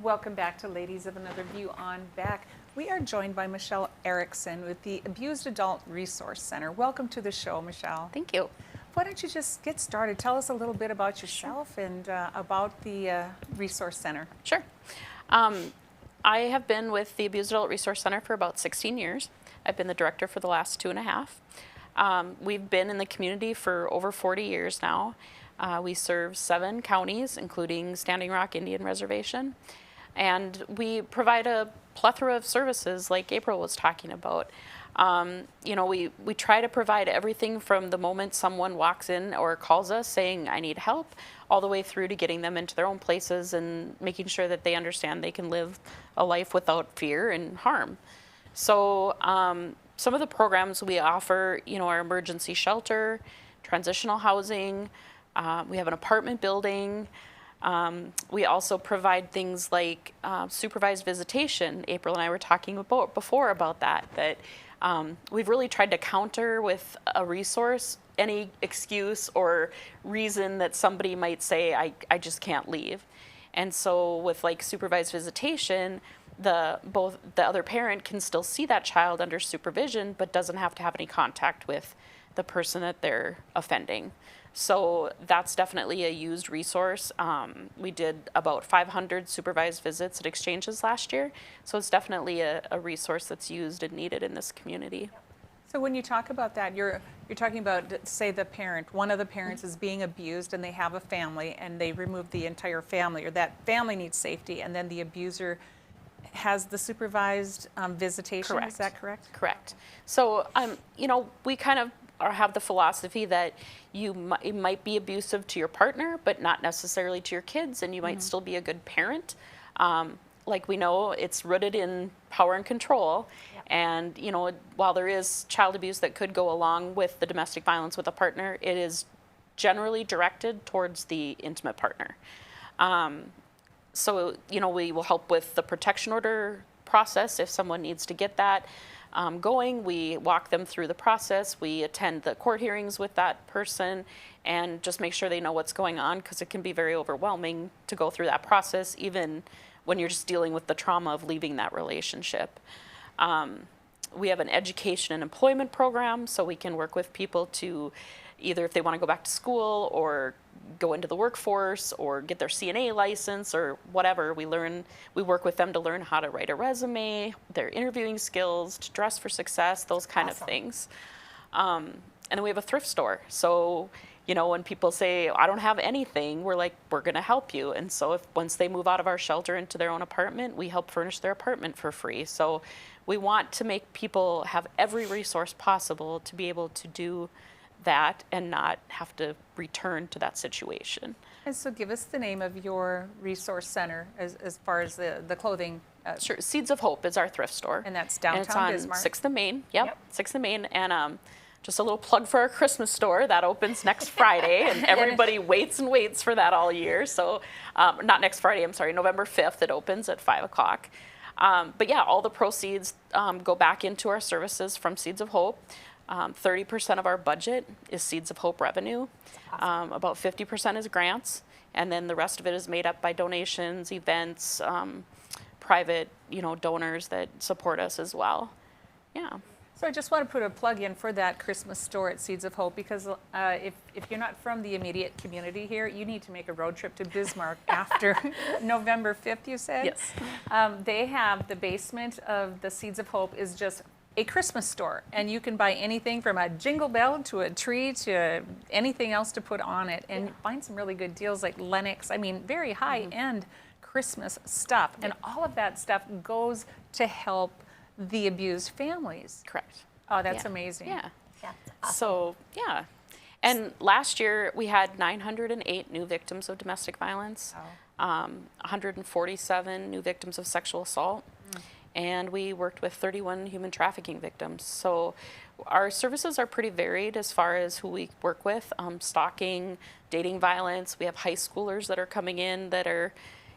Welcome back to Ladies of Another View on Back. We are joined by Michelle Erickson with the Abused Adult Resource Center. Welcome to the show, Michelle. Thank you. Why don't you just get started? Tell us a little bit about yourself and about the Resource Center. Sure. I have been with the Abused Adult Resource Center for about 16 years. I've been the director for the last 2.5. We've been in the community for over 40 years now. We serve 7 counties, including Standing Rock Indian Reservation. And we provide a plethora of services like April was talking about. We try to provide everything from the moment someone walks in or calls us saying, I need help, all the way through to getting them into their own places and making sure that they understand they can live a life without fear and harm. So some of the programs we offer, our emergency shelter, transitional housing, we have an apartment building. We also provide things like supervised visitation. April and I were talking before about that we've really tried to counter with a resource any excuse or reason that somebody might say, I just can't leave. And so with like supervised visitation, the other parent can still see that child under supervision, but doesn't have to have any contact with the person that they're offending. So that's definitely a used resource. We did about 500 supervised visits at exchanges last year. So it's definitely a resource that's used and needed in this community. So when you talk about that, you're talking about, say, one of the parents is being abused and they have a family and they remove the entire family, or that family needs safety, and then the abuser has the supervised visitation. Correct. Is that correct? Correct. So, we kind of have the philosophy that it might be abusive to your partner, but not necessarily to your kids, and you might still be a good parent. Like we know, it's rooted in power and control. Yep. And, while there is child abuse that could go along with the domestic violence with a partner, it is generally directed towards the intimate partner. So, we will help with the protection order process if someone needs to get that going. We walk them through the process. We attend the court hearings with that person and just make sure they know what's going on, because it can be very overwhelming to go through that process, even when you're just dealing with the trauma of leaving that relationship. We have an education and employment program, so we can work with people to either if they want to go back to school or go into the workforce or get their CNA license or whatever. We work with them to learn how to write a resume, their interviewing skills, to dress for success, those kind of things. And then we have a thrift store. So, when people say, I don't have anything, we're like, we're going to help you. And so once they move out of our shelter into their own apartment, we help furnish their apartment for free. So we want to make people have every resource possible to be able to do that and not have to return to that situation. And so give us the name of your resource center as far as the clothing. Sure. Seeds of Hope is our thrift store. And that's downtown Bismarck. And it's on 6th and Main. Yep. 6th and Main. And just a little plug for our Christmas store. That opens next Friday, and everybody waits and waits for that all year. So not next Friday, I'm sorry, November 5th, it opens at 5 o'clock. But yeah, all the proceeds go back into our services from Seeds of Hope. 30% of our budget is Seeds of Hope revenue. Awesome. About 50% is grants, and then the rest of it is made up by donations, events, private, donors that support us as well. Yeah. So I just want to put a plug in for that Christmas store at Seeds of Hope, because if you're not from the immediate community here, you need to make a road trip to Bismarck after November 5th, you said? Yes. They have the basement of the Seeds of Hope is just a Christmas store, and you can buy anything from a jingle bell to a tree to anything else to put on it, and find some really good deals like Lennox. I mean, very high-end Christmas stuff, and all of that stuff goes to help the abused families. Correct. Oh, that's amazing. Yeah. Awesome. So, yeah. And last year we had 908 new victims of domestic violence, 147 new victims of sexual assault, and we worked with 31 human trafficking victims. So our services are pretty varied as far as who we work with, stalking, dating violence. We have high schoolers that are coming in that are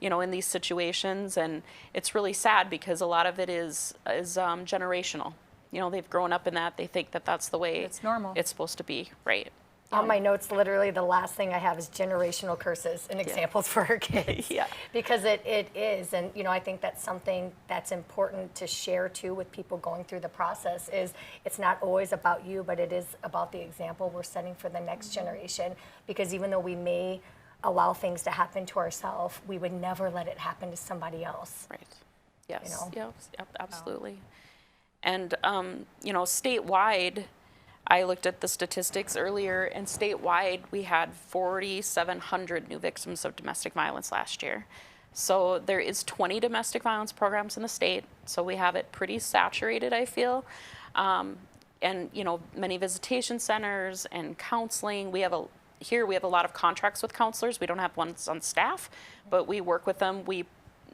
in these situations, and it's really sad because a lot of it is generational. They've grown up in that. They think that that's the way it's normal. It's supposed to be, right? On my notes, literally the last thing I have is generational curses and examples for our kids. Yeah. Because it is, and I think that's something that's important to share too with people going through the process is it's not always about you, but it is about the example we're setting for the next generation. Because even though we may allow things to happen to ourselves, we would never let it happen to somebody else. Right. Yes. know? Yep, absolutely. And, statewide, I looked at the statistics earlier, and statewide, we had 4,700 new victims of domestic violence last year. So there is 20 domestic violence programs in the state, so we have it pretty saturated, I feel. And, many visitation centers and counseling. We have a lot of contracts with counselors. We don't have ones on staff, but we work with them. We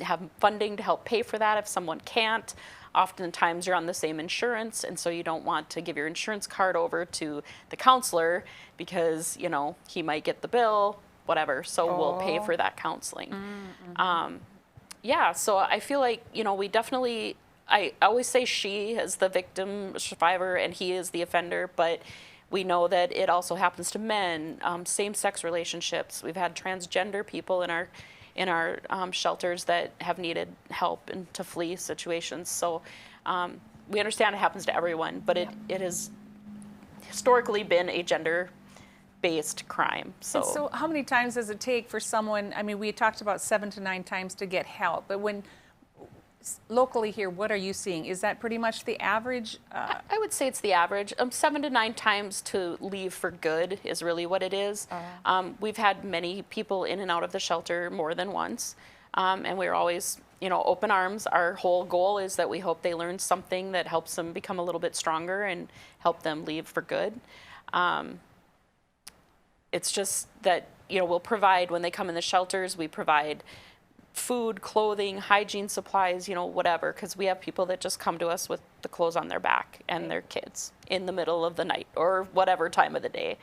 have funding to help pay for that if someone can't. Oftentimes you're on the same insurance, and so you don't want to give your insurance card over to the counselor because, he might get the bill, whatever. So we'll pay for that counseling. So I feel like, we definitely, I always say she is the victim survivor and he is the offender, but we know that it also happens to men, same-sex relationships. We've had transgender people in our shelters that have needed help and to flee situations. So we understand it happens to everyone, but it has historically been a gender-based crime. So how many times does it take for someone, we talked about 7 to 9 times to get help, but when locally here, what are you seeing? Is that pretty much the average? I would say it's the average. 7 to 9 times to leave for good is really what it is. We've had many people in and out of the shelter more than once, and we're always, open arms. Our whole goal is that we hope they learn something that helps them become a little bit stronger and help them leave for good. It's just that, we'll provide, when they come in the shelters, we provide food, clothing, hygiene supplies, whatever, because we have people that just come to us with the clothes on their back and their kids in the middle of the night or whatever time of the day.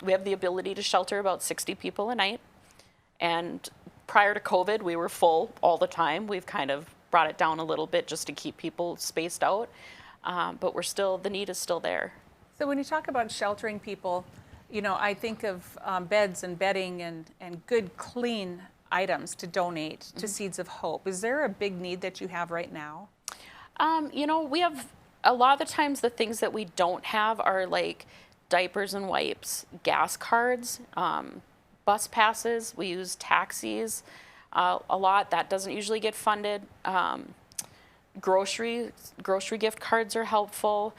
We have the ability to shelter about 60 people a night. And prior to COVID, we were full all the time. We've kind of brought it down a little bit just to keep people spaced out. But the need is still there. So when you talk about sheltering people, I think of beds and bedding and good, clean items to donate to Seeds of Hope. Is there a big need that you have right now? We have a lot of the times the things that we don't have are like diapers and wipes, gas cards, bus passes. We use taxis a lot. That doesn't usually get funded. Grocery gift cards are helpful.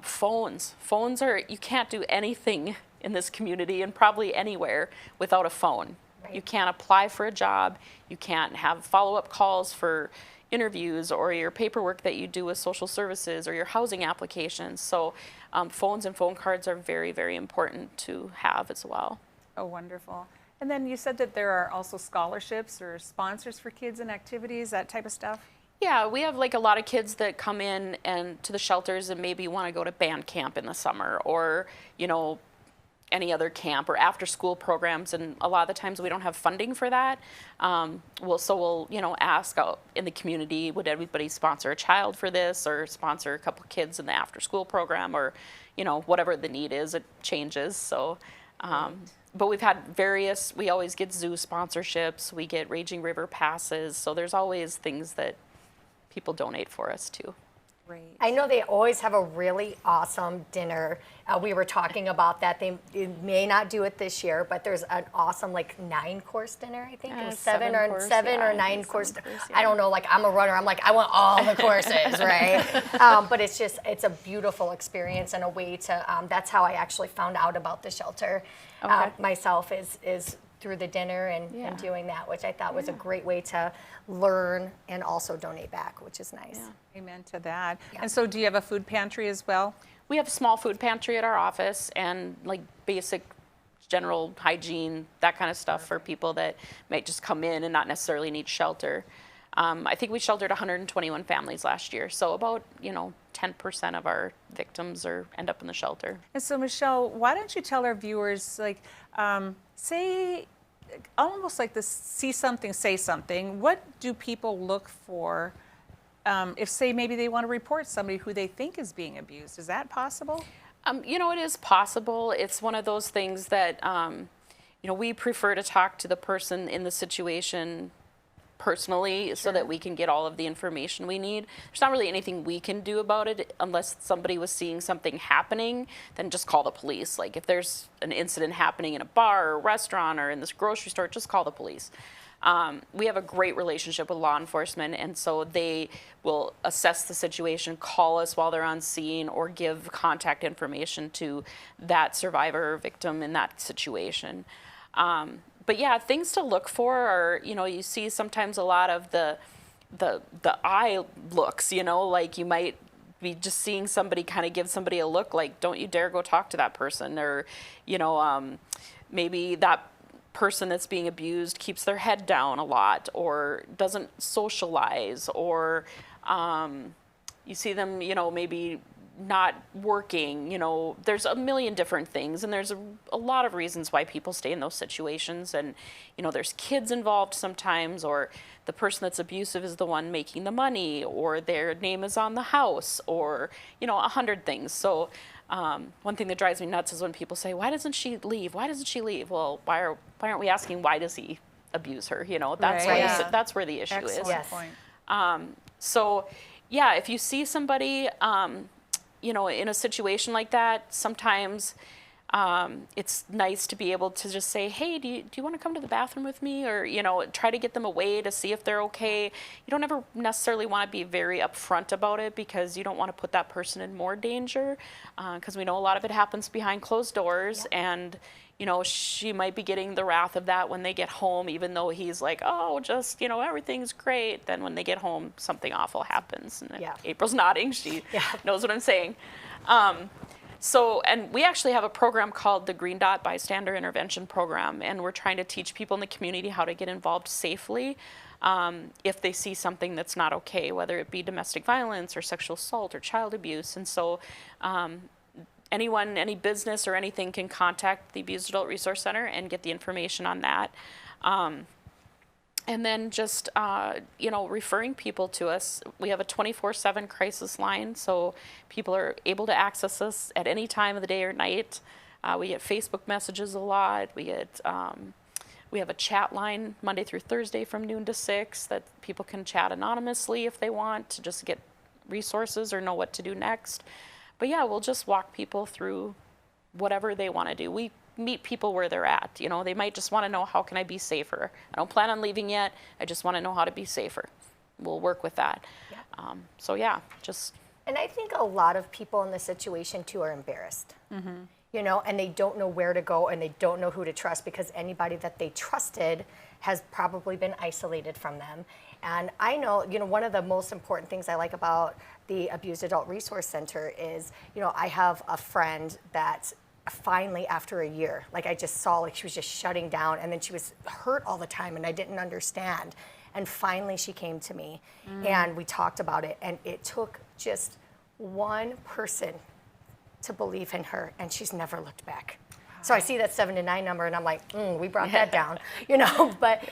Phones are, you can't do anything in this community and probably anywhere without a phone. You can't apply for a job. You can't have follow-up calls for interviews or your paperwork that you do with social services or your housing applications. So phones and phone cards are very, very important to have as well. Oh, wonderful. And then you said that there are also scholarships or sponsors for kids and activities, that type of stuff? Yeah, we have like a lot of kids that come in and to the shelters and maybe want to go to band camp in the summer or, any other camp or after school programs, and a lot of the times we don't have funding for that. We'll ask out in the community, would everybody sponsor a child for this or sponsor a couple kids in the after school program or, whatever the need is, it changes. So, but we've had we always get zoo sponsorships, we get Raging River passes, so there's always things that people donate for us too. Great. I know they always have a really awesome dinner. We were talking about that. They may not do it this year, but there's an awesome 9-course dinner. I think it was seven or 9-course. I don't know. I'm a runner. I'm I want all the courses, right? But it's a beautiful experience and a way to. That's how I actually found out about the shelter myself is through the dinner and doing that, which I thought was a great way to learn and also donate back, which is nice. Yeah. Amen to that. Yeah. And so do you have a food pantry as well? We have a small food pantry at our office and basic general hygiene, that kind of stuff for people that might just come in and not necessarily need shelter. I think we sheltered 121 families last year, so about 10% of our victims end up in the shelter. And so Michelle, why don't you tell our viewers, say, almost like this see something, say something, what do people look for if, say, maybe they want to report somebody who they think is being abused? Is that possible? It is possible. It's one of those things that, we prefer to talk to the person in the situation personally so that we can get all of the information we need. There's not really anything we can do about it unless somebody was seeing something happening, then just call the police. Like if there's an incident happening in a bar or a restaurant or in this grocery store, just call the police. We have a great relationship with law enforcement, and so they will assess the situation, call us while they're on scene, or give contact information to that survivor or victim in that situation. But yeah, things to look for are, you see sometimes a lot of the eye looks, like you might be just seeing somebody kind of give somebody a look like, don't you dare go talk to that person, or, maybe that person that's being abused keeps their head down a lot or doesn't socialize, or you see them, maybe not working, there's a million different things, and there's a lot of reasons why people stay in those situations, and there's kids involved sometimes, or the person that's abusive is the one making the money, or their name is on the house, or 100 things. So one thing that drives me nuts is when people say, why doesn't she leave? Well, why aren't we asking, why does he abuse her? That's where the issue is. Excellent point. So yeah, if you see somebody in a situation like that, sometimes it's nice to be able to just say, hey, do you want to come to the bathroom with me? Or, try to get them away to see if they're okay. You don't ever necessarily want to be very upfront about it because you don't want to put that person in more danger, because we know a lot of it happens behind closed doors. Yeah. And, she might be getting the wrath of that when they get home, even though he's like, oh, just, everything's great. Then when they get home, something awful happens. And April's nodding. She knows what I'm saying. And we actually have a program called the Green Dot Bystander Intervention Program, and we're trying to teach people in the community how to get involved safely if they see something that's not okay, whether it be domestic violence or sexual assault or child abuse. And so anyone, any business or anything can contact the Abused Adult Resource Center and get the information on that. And then just, referring people to us. We have a 24/7 crisis line, so people are able to access us at any time of the day or night. We get Facebook messages a lot. We have a chat line Monday through Thursday from noon to 6 that people can chat anonymously if they want to just get resources or know what to do next. But yeah, we'll just walk people through whatever they want to do. We meet people where they're at. They might just want to know, how can I be safer? I don't plan on leaving yet. I just want to know how to be safer. We'll work with that. Yeah. And I think a lot of people in this situation too are embarrassed. Mm-hmm. And they don't know where to go, and they don't know who to trust, because anybody that they trusted has probably been isolated from them. And I know, one of the most important things I like about the Abused Adult Resource Center is, I have a friend that finally, after a year, like I just saw, like she was just shutting down, and then she was hurt all the time, and I didn't understand. And finally she came to me, and we talked about it, and it took just one person to believe in her, and she's never looked back. So I see that 7 to 9 number, and I'm like, we brought that down, But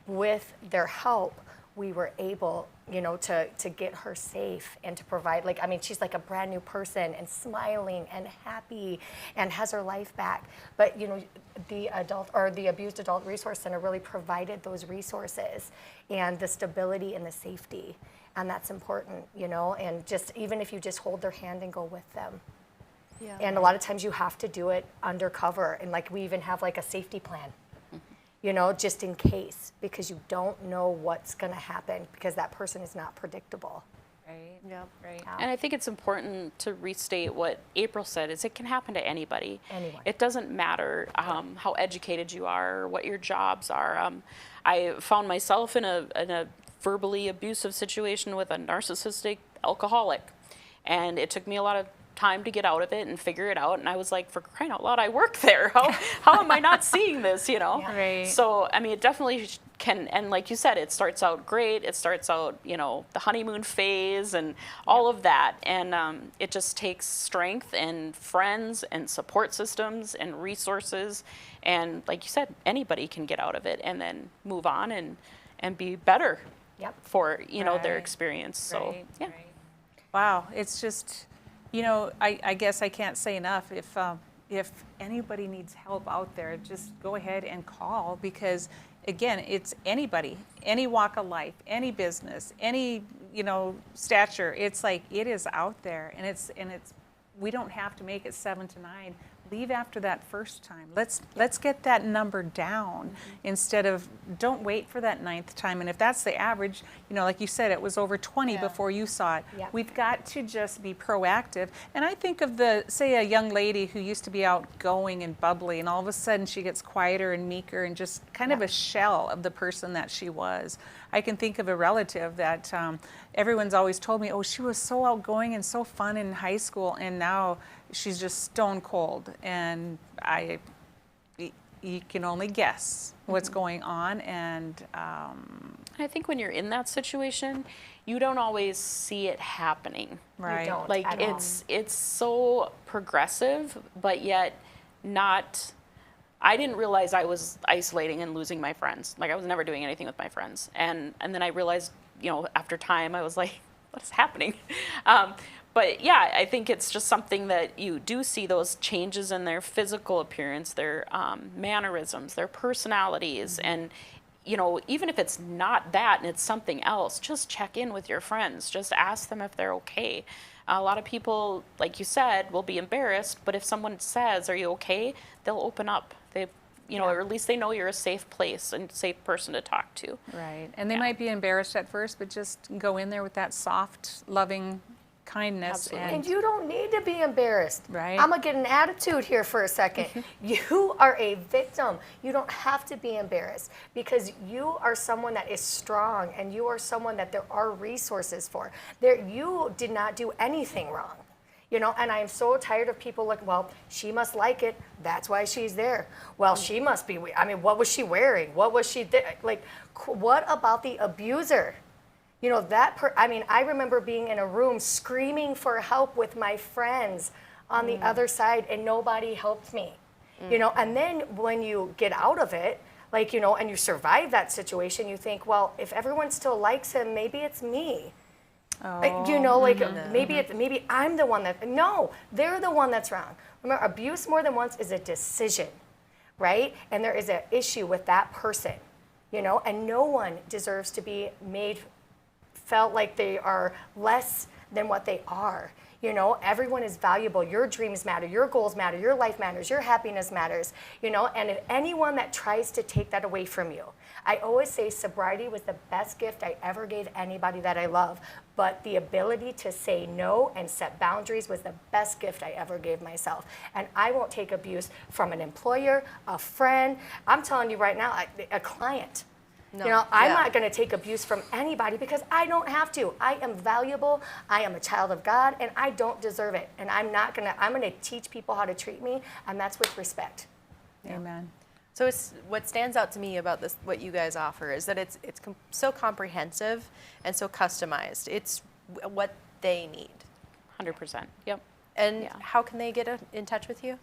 with their help, we were able, to get her safe and to provide, she's like a brand new person and smiling and happy and has her life back. But, the Abused Adult Resource Center really provided those resources and the stability and the safety. And that's important, and just, even if you just hold their hand and go with them. Yeah. And a lot of times you have to do it undercover, and we even have a safety plan, just in case, because you don't know what's going to happen, because that person is not predictable. Right. Yep. Right. Yeah. And I think it's important to restate what April said, is it can happen to anybody. Anyone. It doesn't matter how educated you are or what your jobs are. I found myself in a verbally abusive situation with a narcissistic alcoholic, and it took me a lot of time to get out of it and figure it out. And I was like, for crying out loud, I work there. How am I not seeing this, Yeah. Right. So, it definitely can, and like you said, it starts out great. It starts out, the honeymoon phase and all of that. And it just takes strength and friends and support systems and resources. And like you said, anybody can get out of it and then move on and be better for, their experience. So, Right. Wow. It's just, You know, I guess I can't say enough. If anybody needs help out there, just go ahead and call, because again, it's anybody, any walk of life, any business, any, you know, stature. It's like, it is out there, and it's we don't have to make it 7 to 9. Leave after that first time. Let's get that number down instead of, don't wait for that 9th time. And if that's the average, you know, like you said, it was over 20 before you saw it. Yeah. We've got to just be proactive. And I think of say a young lady who used to be outgoing and bubbly, and all of a sudden she gets quieter and meeker and just kind of a shell of the person that she was. I can think of a relative that everyone's always told me, oh, she was so outgoing and so fun in high school, and now she's just stone cold. And you can only guess what's going on. And I think when you're in that situation, you don't always see it happening. right. You don't Like at all. it's so progressive, but yet not. I didn't realize I was isolating and losing my friends. Like, I was never doing anything with my friends, and then I realized, you know, after time, I was like, what is happening? But yeah, I think it's just something that you do see those changes in their physical appearance, their mannerisms, their personalities, and you know, even if it's not that and it's something else, just check in with your friends. Just ask them if they're okay. A lot of people, like you said, will be embarrassed, but if someone says, "Are you okay?" they'll open up. They, you know, or at least they know you're a safe place and safe person to talk to. Right. And they might be embarrassed at first, but just go in there with that soft, loving kindness. Absolutely. And you don't need to be embarrassed. Right. I'm going to get an attitude here for a second. You are a victim. You don't have to be embarrassed, because you are someone that is strong, and you are someone that there are resources for. You did not do anything wrong. You know, and I'm so tired of people like, well, she must like it. That's why she's there. Well, she must be. I mean, what was she wearing? What was she like? What about the abuser? You know, I mean, I remember being in a room screaming for help with my friends on the other side, and nobody helped me. You know, and then when you get out of it, like, you know, and you survive that situation, you think, well, if everyone still likes him, maybe it's me. You know, like maybe I'm the one no, they're the one that's wrong. Remember, abuse more than once is a decision, right? And there is an issue with that person, you know, and no one deserves to be felt like they are less than what they are. You know, everyone is valuable. Your dreams matter, your goals matter, your life matters, your happiness matters, you know, and if anyone that tries to take that away from you, I always say sobriety was the best gift I ever gave anybody that I love, but the ability to say no and set boundaries was the best gift I ever gave myself. And I won't take abuse from an employer, a friend, I'm telling you right now, a client. No. You know, I'm not going to take abuse from anybody, because I don't have to. I am valuable. I am a child of God, and I don't deserve it. And I'm going to teach people how to treat me, and that's with respect. Amen. So what stands out to me about this, what you guys offer, is that it's so comprehensive and so customized. It's what they need. 100%. Yep. And Yeah. how can they get in touch with you?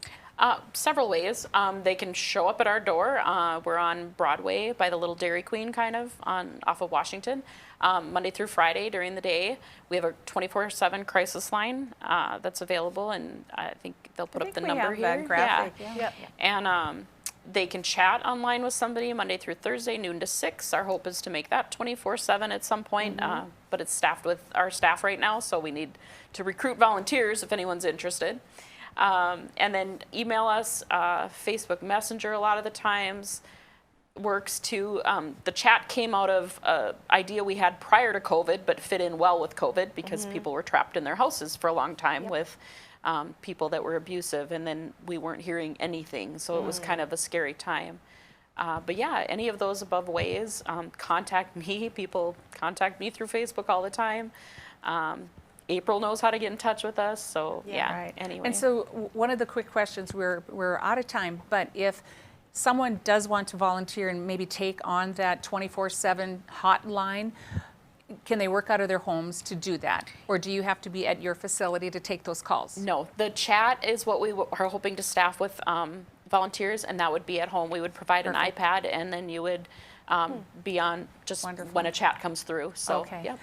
Several ways. They can show up at our door. We're on Broadway by the Little Dairy Queen, kind of, off of Washington, Monday through Friday during the day. We have a 24/7 crisis line that's available, and I think they'll put up the number have here. that graphic, yeah. Yep. And they can chat online with somebody Monday through Thursday, noon to 6. Our hope is to make that 24/7 at some point, but it's staffed with our staff right now, so we need to recruit volunteers if anyone's interested. And then email us, Facebook Messenger a lot of the times works too. The chat came out of an idea we had prior to COVID, but fit in well with COVID because people were trapped in their houses for a long time with people that were abusive, and then we weren't hearing anything, so it was kind of a scary time. But yeah, any of those above ways, contact me. People contact me through Facebook all the time. April knows how to get in touch with us, so yeah, Right. anyway. And so one of the quick questions, we're out of time, but if someone does want to volunteer and maybe take on that 24/7 hotline, can they work out of their homes to do that? Or do you have to be at your facility to take those calls? No, the chat is what we are hoping to staff with volunteers, and that would be at home. We would provide an Perfect. iPad, and then you would be on just Wonderful. when a chat comes through. So, Okay. yep.